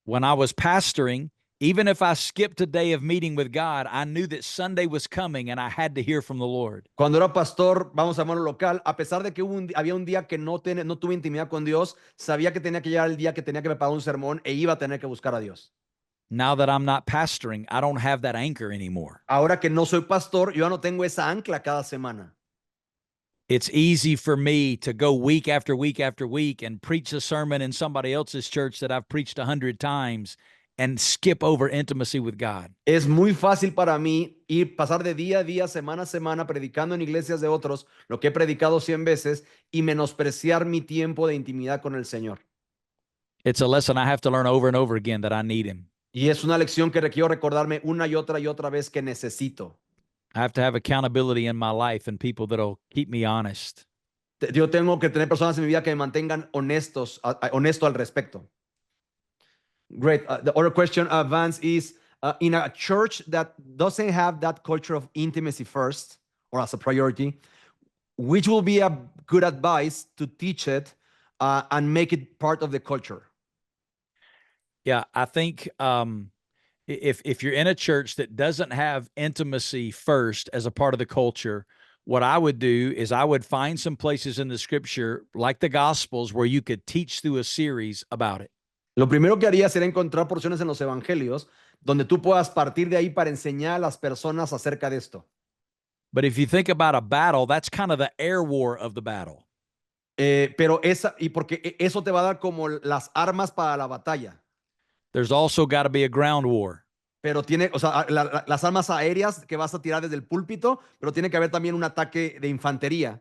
When I was pastoring, even if I skipped a day of meeting with God, I knew that Sunday was coming and I had to hear from the Lord. Cuando era pastor, vamos a llamarlo local, a pesar de que había un día que no tuve intimidad con Dios, sabía que tenía que llegar el día que tenía que preparar un sermón e iba a tener que buscar a Dios. Now that I'm not pastoring, I don't have that anchor anymore. Ahora que no soy pastor, yo ya no tengo esa ancla cada semana. It's easy for me to go week after week after week and preach a sermon in somebody else's church that I've preached 100 times and skip over intimacy with God. Es muy fácil para mí pasar de día a día, semana a semana, predicando en iglesias de otros, lo que he predicado 100 veces, y menospreciar mi tiempo de intimidad con el Señor. It's a lesson I have to learn over and over again that I need Him. Y es una lección que requiero recordarme una y otra vez que necesito. I have to have accountability in my life and people that'll keep me honest. Yo tengo que tener personas en mi vida que me mantengan honesto al respecto. Great. The other question, Vance, is in a church that doesn't have that culture of intimacy first or as a priority, which will be a good advice to teach it and make it part of the culture? Yeah, I think if you're in a church that doesn't have intimacy first as a part of the culture, what I would do is I would find some places in the scripture, like the Gospels, where you could teach through a series about it. Lo primero que haría sería encontrar porciones en los evangelios donde tú puedas partir de ahí para enseñar a las personas acerca de esto. But if you think about a battle, that's kind of the air war of the battle. Pero porque eso te va a dar como las armas para la batalla. There's also got to be a ground war. Pero tiene, o sea, las armas aéreas que vas a tirar desde el púlpito, pero tiene que haber también un ataque de infantería.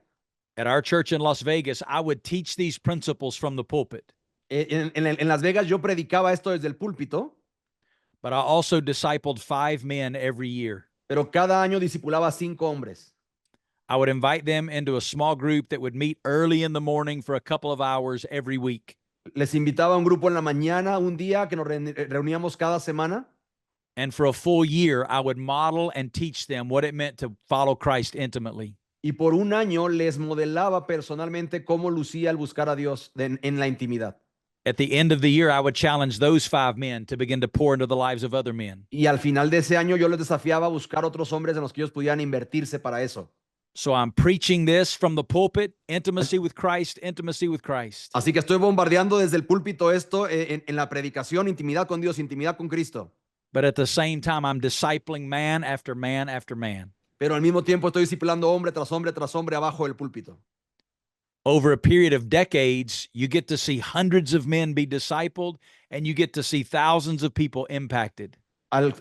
At our church in Las Vegas, I would teach these principles from the pulpit. En Las Vegas yo predicaba esto desde el púlpito. But I also discipled 5 men every year. Pero cada año discipulaba 5 hombres. I would invite them into a small group that would meet early in the morning for a couple of hours every week. Les invitaba a un grupo en la mañana, un día que nos reuníamos cada semana. And for a full year, I would model and teach them what it meant to follow Christ intimately. Y por un año les modelaba personalmente cómo lucía el buscar a Dios en la intimidad. At the end of the year, I would challenge those 5 men to begin to pour into the lives of other men. Y al final de ese año yo les desafiaba a buscar otros hombres en los que ellos pudieran invertirse para eso. So I'm preaching this from the pulpit, intimacy with Christ, intimacy with Christ. Así que estoy bombardeando desde el púlpito esto en la predicación, intimidad con Dios, intimidad con Cristo. But at the same time, I'm discipling man after man after man. Pero al mismo tiempo estoy discipulando hombre tras hombre tras hombre abajo del púlpito. Over a period of decades, you get to see hundreds of men be discipled, and you get to see thousands of people impacted. Al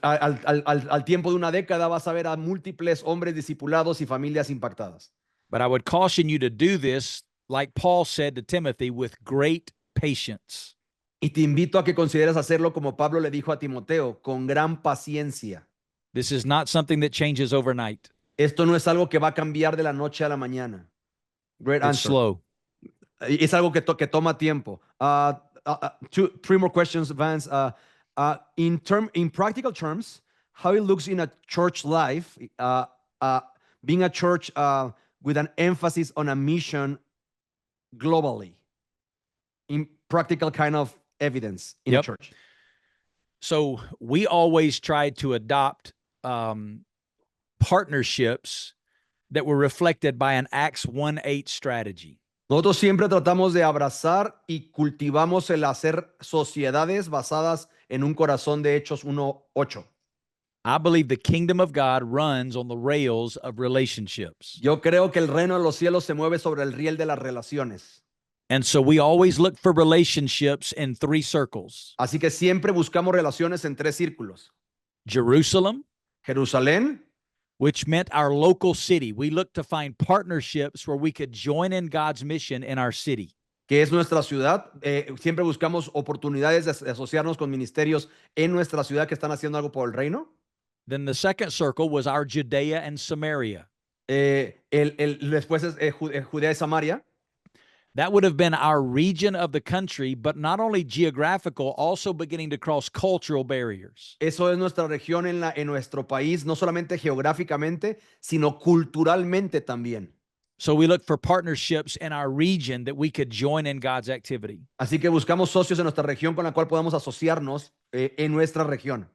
tiempo de una década vas a ver a múltiples hombres discipulados y familias impactadas. But I would caution you to do this like Paul said to Timothy, with great patience. Y te invito a que consideres hacerlo como Pablo le dijo a Timoteo, con gran paciencia. This is not something that changes overnight. Esto no es algo que va a cambiar de la noche a la mañana. Great It's answer. slow. Es algo que toma tiempo. Three more questions, Vance. In practical terms, how it looks in a church life, being a church with an emphasis on a mission globally, in practical kind of evidence in a Yep. church. So we always tried to adopt partnerships that were reflected by an Acts 1:8 strategy. Nosotros siempre tratamos de abrazar y cultivamos el hacer sociedades basadas en un corazón de Hechos 1:8. I believe the kingdom of God runs on the rails of relationships. Yo creo que el reino de los cielos se mueve sobre el riel de las relaciones. And so we always look for relationships in three circles: Así que siempre buscamos relaciones en tres círculos. Jerusalem, Jerusalén, which meant our local city. We looked to find partnerships where we could join in God's mission in our city. que es nuestra ciudad. Siempre buscamos oportunidades de asociarnos con ministerios en nuestra ciudad que están haciendo algo por el reino. Then the second circle was our Judea and Samaria. Después es Judea y Samaria. That would have been our region of the country, but not only geographical, also beginning to cross cultural barriers. Eso es nuestra región en nuestro país, no solamente geográficamente, sino culturalmente también. So we look for partnerships in our region that we could join in God's activity. Así que buscamos socios en nuestra región con la cual podamos asociarnos en nuestra región.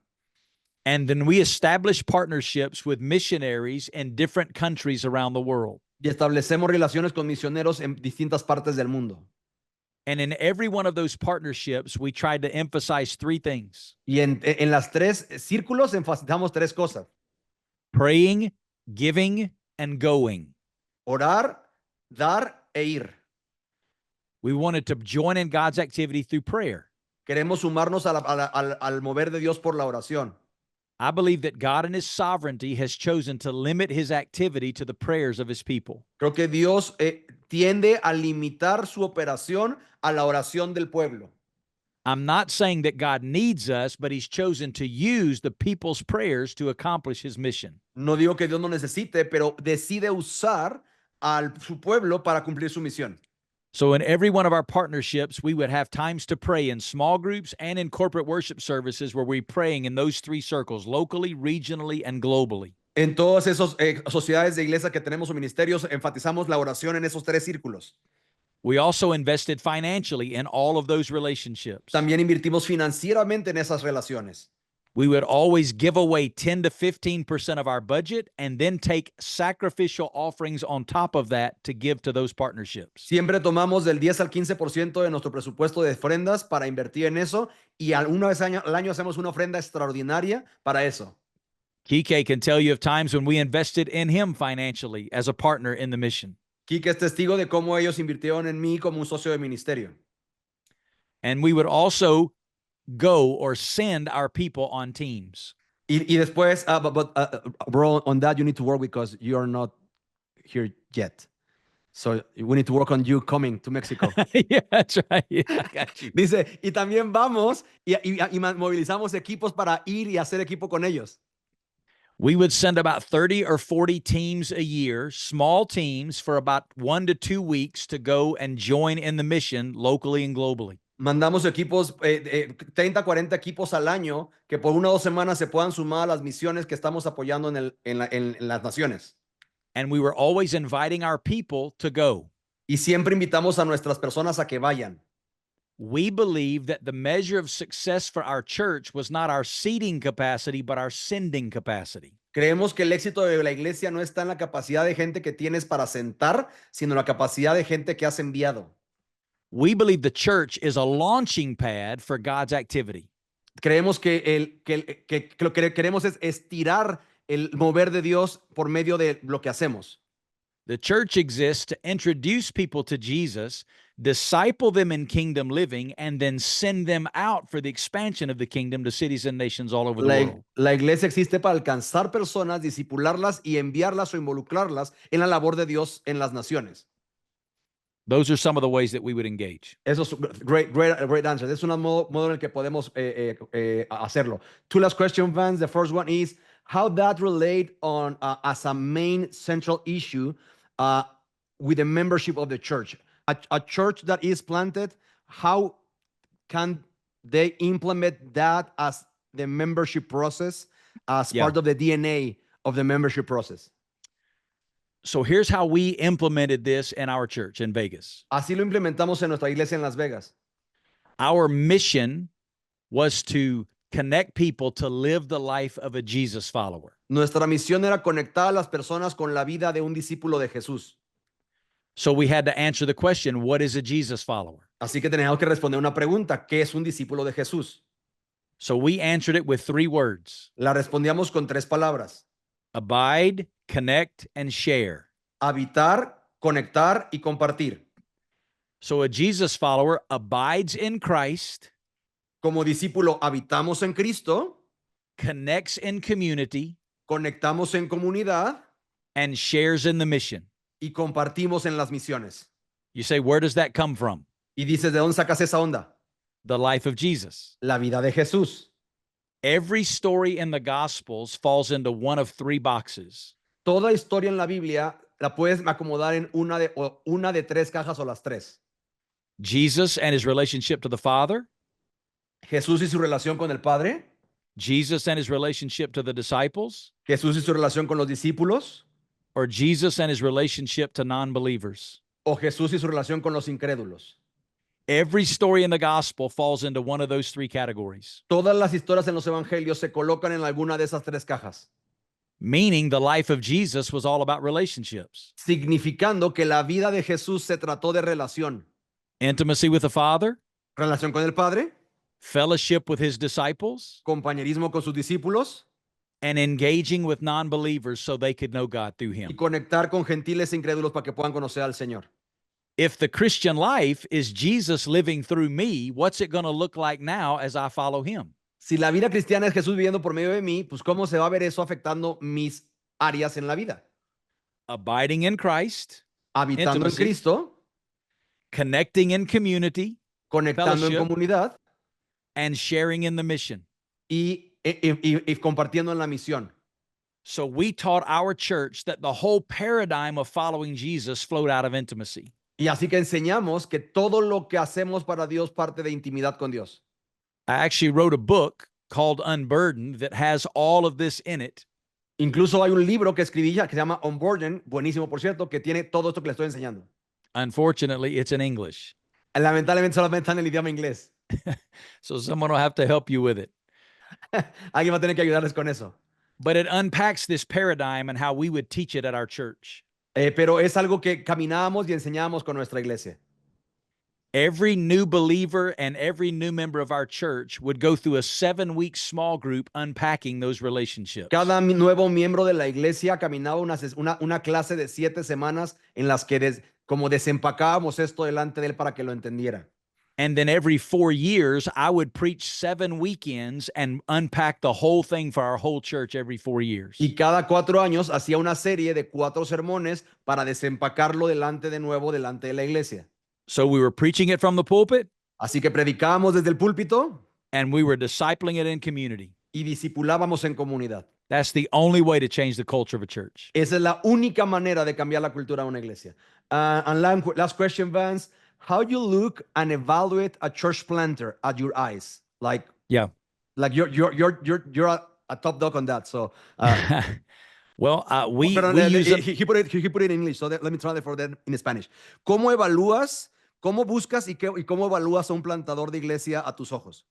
And then we establish partnerships with missionaries in different countries around the world. Y establecemos relaciones con misioneros en distintas partes del mundo. And in every one of those partnerships, we tried to emphasize three things: Y en las tres círculos enfatizamos tres cosas: praying, giving, and going. orar, dar e ir. We wanted to join in God's activity through prayer. Queremos sumarnos al mover de Dios por la oración. I believe that God in his sovereignty has chosen to limit his activity to the prayers of his people. Creo que Dios tiende a limitar su operación a la oración del pueblo. I'm not saying that God needs us, but he's chosen to use the people's prayers to accomplish his mission. No digo que Dios no necesite, pero decide usar a su pueblo para cumplir su misión. So in every one of our partnerships, we would have times to pray in small groups and in corporate worship services where we're praying in those three circles, locally, regionally, and globally. En todas esas sociedades de iglesia que tenemos o ministerios, enfatizamos la oración en esos tres círculos. We also invested financially in all of those relationships. También invertimos financieramente en esas relaciones. We would always give away 10 to 15% of our budget and then take sacrificial offerings on top of that to give to those partnerships. Siempre tomamos del 10 al 15% de nuestro presupuesto de ofrendas para invertir en eso, y una vez al año hacemos una ofrenda extraordinaria para eso. Kike can tell you of times when we invested in him financially as a partner in the mission. Kike es testigo de cómo ellos invirtieron en mí como un socio de ministerio. And we would also go or send our people on teams. Y después, bro, on that you need to work because you are not here yet. So we need to work on you coming to Mexico. Yeah, that's right. Yeah, I got you. Dice, y también vamos y movilizamos equipos para ir y hacer equipo con ellos. We would send about 30 or 40 teams a year, small teams for about 1 to 2 weeks to go and join in the mission locally and globally. Mandamos equipos, 30, 40 equipos al año que por 1 o 2 semanas se puedan sumar a las misiones que estamos apoyando en las naciones. And we were always inviting our people to go. Y siempre invitamos a nuestras personas a que vayan. We believe that the measure of success for our church was not our seating capacity, but our sending capacity. Creemos que el éxito de la iglesia no está en la capacidad de gente que tienes para sentar, sino la capacidad de gente que has enviado. We believe the church is a launching pad for God's activity. Creemos que lo que queremos es estirar el mover de Dios por medio de lo que hacemos. The church exists to introduce people to Jesus, disciple them in kingdom living, and then send them out for the expansion of the kingdom to cities and nations all over the world. La iglesia existe para alcanzar personas, discipularlas y enviarlas o involucrarlas en la labor de Dios en las naciones. Those are some of the ways that we would engage. Eso es great answer. Es un modo en el que podemos hacerlo. Two last questions, Vance. The first one is how that relate on as a main central issue with the membership of the church. A church that is planted, how can they implement that as the membership process, as part of the DNA of the membership process? So here's how we implemented this in our church in Vegas. Así lo implementamos en nuestra iglesia en Las Vegas. Our mission was to connect people to live the life of a Jesus follower. Nuestra misión era conectar a las personas con la vida de un discípulo de Jesús. So we had to answer the question, what is a Jesus follower? Así que teníamos que responder una pregunta, ¿qué es un discípulo de Jesús? So we answered it with 3 words: La respondíamos con 3 palabras: abide, connect, and share. habitar, conectar y compartir. So a Jesus follower abides in Christ, Como discípulo habitamos en Cristo, connects in community, conectamos en comunidad and shares in the mission. y compartimos en las misiones. You say, where does that come from? Y dices, ¿de dónde sacas esa onda? The life of Jesus. La vida de Jesús. Every story in the Gospels falls into one of 3 boxes. Toda historia en la Biblia la puedes acomodar en una de 3 cajas o las 3. Jesus and his relationship to the Father, Jesús y su relación con el Padre, Jesus and his relationship to the disciples, Jesús y su relación con los discípulos, or Jesus and his relationship to non-believers. o Jesús y su relación con los incrédulos. Every story in the gospel falls into one of those 3 categories, Todas las historias en los evangelios se colocan en alguna de esas 3 cajas, meaning the life of Jesus was all about relationships. significando que la vida de Jesús se trató de relación. Intimacy with the Father, Relación con el Padre, fellowship with his disciples, compañerismo con sus discípulos and engaging with non-believers so they could know God through y him. conectar con gentiles e incrédulos para que puedan conocer al Señor. If the Christian life is Jesus living through me, what's it going to look like now as I follow him? Si la vida cristiana es Jesús viviendo por medio de mí, pues ¿cómo se va a ver eso afectando mis áreas en la vida? Abiding in Christ, Habitando en Intimacy. Cristo, connecting in community, conectando en Fellowship. comunidad and sharing in the mission. y compartiendo en la misión. So we taught our church that the whole paradigm of following Jesus flowed out of intimacy. Y así que enseñamos que todo lo que hacemos para Dios parte de intimidad con Dios. I actually wrote a book called Unburdened that has all of this in it. Incluso hay un libro que escribí ya que se llama Unburdened, buenísimo por cierto, que tiene todo esto que le estoy enseñando. Unfortunately, it's in English. Lamentablemente solamente está en el idioma inglés. So someone will have to help you with it. Alguien va a tener que ayudarles con eso. But it unpacks this paradigm and how we would teach it at our church. Pero es algo que caminábamos y enseñábamos con nuestra iglesia. Every new believer and every new member of our church would go through a 7-week small group unpacking those relationships. Cada nuevo miembro de la iglesia caminaba una clase de 7 semanas en las que como desempacábamos esto delante de él para que lo entendiera. And then every 4 years, I would preach 7 weekends and unpack the whole thing for our whole church every 4 years. Y cada 4 años hacía una serie de 4 sermones para desempacarlo delante de la iglesia. So we were preaching it from the pulpit, Así que predicábamos desde el púlpito and we were discipling it in community. y discipulábamos en comunidad. That's the only way to change the culture of a church. Esa es la única manera de cambiar la cultura de una iglesia. And last question, Vance. How you look and evaluate a church planter at your eyes? Like Yeah. you're a top dog on that. So Well, we use he put it in English. So let me try it for that in Spanish. ¿Cómo evalúas, cómo buscas y cómo evalúas a un plantador de iglesia a tus ojos?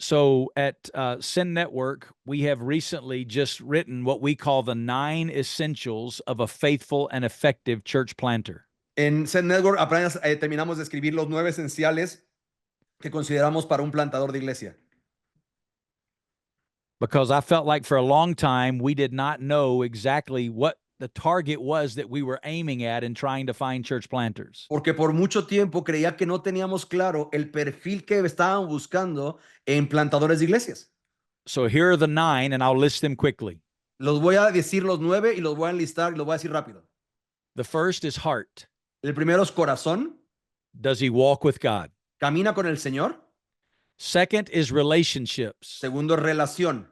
So at Sin Network, we have recently just written what we call the 9 essentials of a faithful and effective church planter. En Send Network apenas terminamos de escribir los 9 esenciales que consideramos para un plantador de iglesia. Because I felt like for a long time, we did not know exactly what the target was that we were aiming at in trying to find church planters. Porque por mucho tiempo creía que no teníamos claro el perfil que estaban buscando en plantadores de iglesias. So here are the 9, and I'll list them quickly. Los voy a decir los 9 y los voy a enlistar y los voy a decir rápido. The first is heart. El primero es corazón, Does he walk with God? camina con el Señor. Second is relationships. Segundo es relación.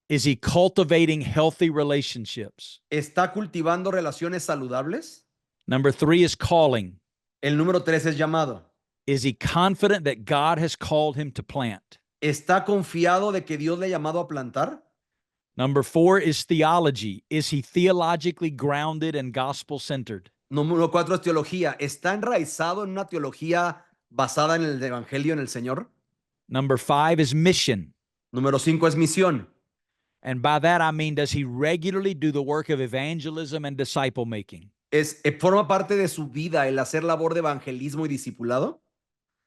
Is he cultivating healthy relationships? ¿Está cultivando relaciones saludables? Number 3 is calling. El número 3 es llamado. Is he confident that God has called him to plant? ¿Está confiado de que Dios le ha llamado a plantar? Number 4 is theology. Is he theologically grounded and gospel centered? Número 4 es teología. ¿Está enraizado en una teología basada en el Evangelio, en el Señor? Number 5 is mission. Número 5 es misión. And by that, I mean, does he regularly do the work of evangelism and disciple making? ¿Forma parte de su vida el hacer labor de evangelismo y discipulado?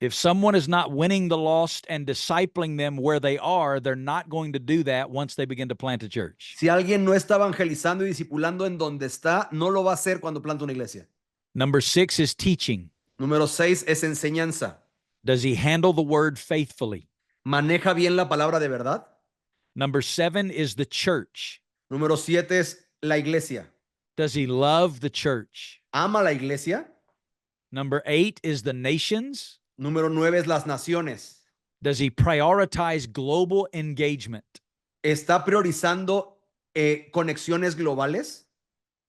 If someone is not winning the lost and discipling them where they are, they're not going to do that once they begin to plant a church. Si alguien no está evangelizando y discipulando en donde está, no lo va a hacer cuando planta una iglesia. Number 6 is teaching. Número 6 es enseñanza. Does he handle the word faithfully? ¿Maneja bien la palabra de verdad? Number 7 is the church. Número 7 es la iglesia. Does he love the church? ¿Ama la iglesia? Number 8 is the nations. Número 9 es las naciones. Does he prioritize global engagement? ¿Está priorizando conexiones globales?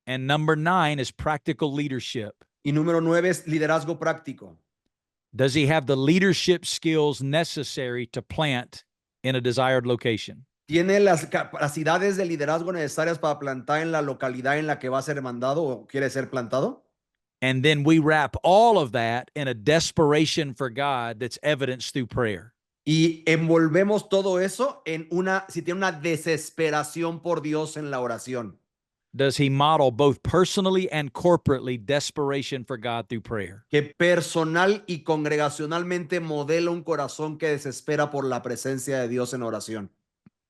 And number 9 is practical leadership. Y número 9 es liderazgo práctico. Does he have the leadership skills necessary to plant in a desired location? ¿Tiene las capacidades de liderazgo necesarias para plantar en la localidad en la que va a ser mandado o quiere ser plantado? And then we wrap all of that in a desperation for God that's evidenced through prayer. Y envolvemos todo eso en si tiene una desesperación por Dios en la oración. Does he model both personally and corporately desperation for God through prayer? Que personal y congregacionalmente modela un corazón que desespera por la presencia de Dios en oración.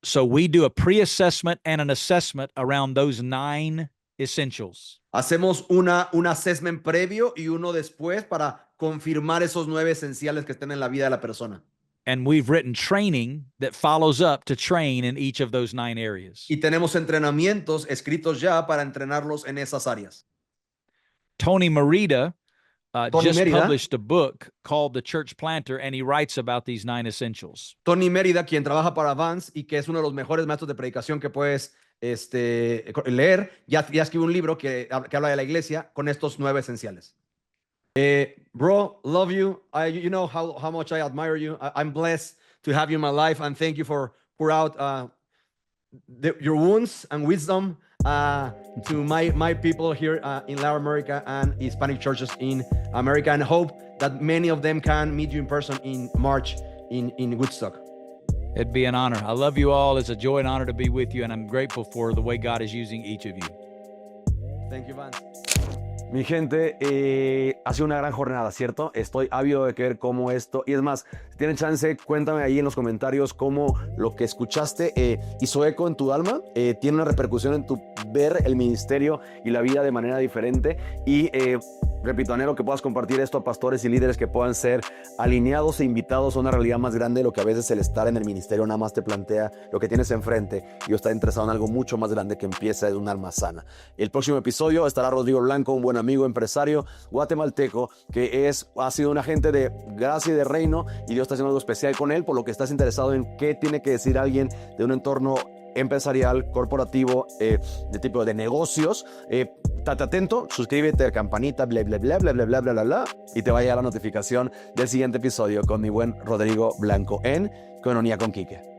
So we do a pre-assessment and an assessment around those 9 essentials. Hacemos un assessment previo y uno después para confirmar esos 9 esenciales que estén en la vida de la persona. And we've written training that follows up to train in each of those 9 areas. Y tenemos entrenamientos escritos ya para entrenarlos en esas áreas. Tony Merida Tony just Merida. published a book called The Church Planter, and he writes about these 9 essentials. Tony Mérida, quien trabaja para Vance y que es uno de los mejores maestros de predicación que puedes leer, ya escribió un libro que habla de la iglesia con estos 9 esenciales. Bro, love you. You know how much I admire you. I'm blessed to have you in my life, and thank you for pour out your wounds and wisdom to my people here in Latin America and Hispanic churches in America, and hope that many of them can meet you in person in March in Woodstock. It'd be an honor. I love you all. It's a joy and honor to be with you, and I'm grateful for the way God is using each of you. Thank you, Vance. Mi gente, ha sido una gran jornada, ¿cierto? Estoy ávido de ver cómo esto, y es más, si tienen chance, cuéntame ahí en los comentarios cómo lo que escuchaste hizo eco en tu alma, tiene una repercusión en tu ver el ministerio y la vida de manera diferente, y repito, anhelo que puedas compartir esto a pastores y líderes que puedan ser alineados e invitados a una realidad más grande de lo que a veces el estar en el ministerio nada más te plantea lo que tienes enfrente, y estar interesado en algo mucho más grande que empieza de un alma sana. El próximo episodio estará Rodrigo Blanco, un buen amigo empresario guatemalteco que ha sido un agente de gracia y de reino, y Dios está haciendo algo especial con él, por lo que estás interesado en qué tiene que decir alguien de un entorno empresarial, corporativo, de tipo de negocios. Estate atento, suscríbete a campanita, bla bla bla bla bla bla bla bla, y te va a llegar la notificación del siguiente episodio con mi buen Rodrigo Blanco en Coinonía con Quique.